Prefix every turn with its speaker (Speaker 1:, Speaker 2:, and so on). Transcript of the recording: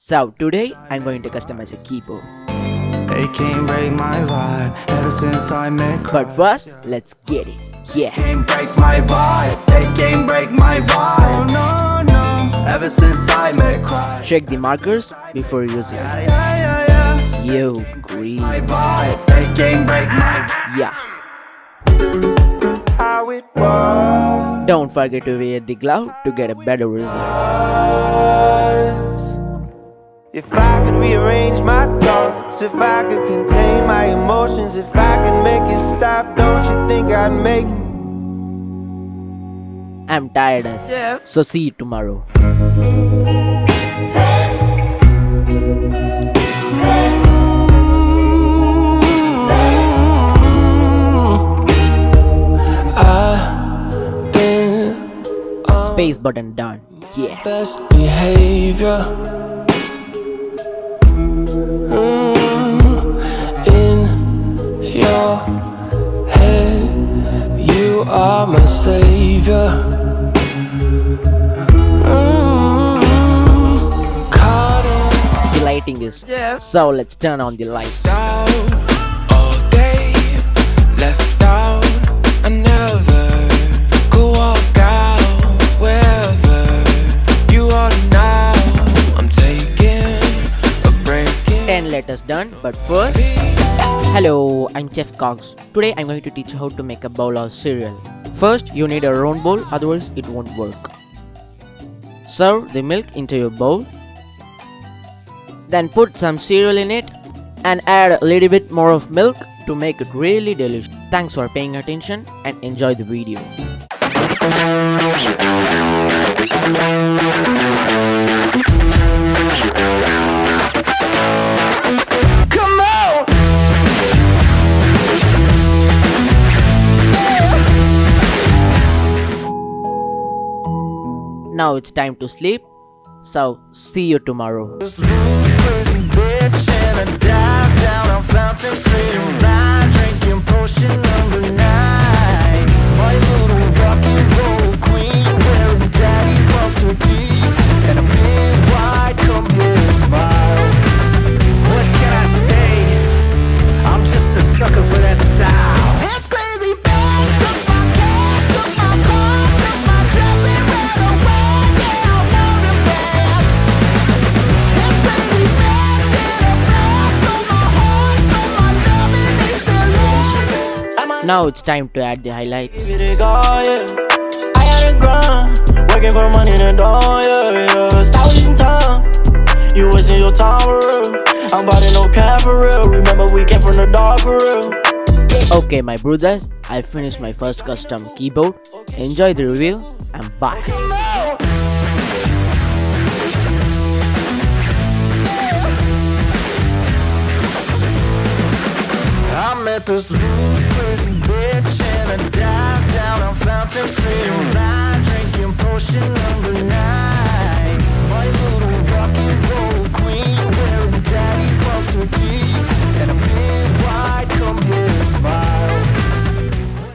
Speaker 1: So today I'm going to customize a keyboard.
Speaker 2: They can't break my vibe ever since I met
Speaker 1: But first, let's get it. Yeah.
Speaker 2: Can't break my vibe. They can't break my vibe. No, no. Ever since I met Christ.
Speaker 1: Check the markers before using it.
Speaker 2: Yeah.
Speaker 1: Yo, green.
Speaker 2: My vibe. They can't break my vibe.
Speaker 1: Yeah.
Speaker 2: How it was.
Speaker 1: Don't forget to wear the glove to get a better result.
Speaker 3: If I could rearrange my thoughts, if I could contain my emotions, if I could make it stop, don't you think I'd make it?
Speaker 1: I'm tired as so see you tomorrow. Space button done. Yeah.
Speaker 4: Best behavior. In your head, you are my savior. Caught
Speaker 1: The lighting is so let's turn on the lights.
Speaker 4: out all day, left out. I never go walk out wherever you are now. I'm taking a break.
Speaker 1: 10 letters done, but first, hello, I'm Chef Cox. Today I'm going to teach you how to make a bowl of cereal. First, you need a round bowl, otherwise it won't work. Serve the milk into your bowl. Then put some cereal in it and add a little bit more of milk to make it really delicious. Thanks for paying attention and enjoy the video.
Speaker 3: Come on!
Speaker 1: Now it's time to sleep. So see you tomorrow.
Speaker 3: Just lose crazy bitch and I dive down on Fountain Street and ride, drinking potion number 9. My little rock and roll queen, wearing daddy's monster teeth and a big wide come here smile. What can I say? I'm just a sucker for that style. This crazy bitch took my cash, took my car, took my dress and ran away. Yeah, I want it back. This crazy bitch in a flash stole my heart, stole my love and they still live.
Speaker 1: Now it's time to add the highlights.
Speaker 3: I had a grind, working for money in the dawn, yeah. Stop wasting time, you wasting your time for real. I'm about to no cap for real. Remember we came from the dark for real.
Speaker 1: Okay, my brothers, I finished my first custom keyboard. Enjoy the review and bye.
Speaker 3: Come on. I met this loose crazy bitch and I dive down on Fountain Street and ride, drinking potion number 9.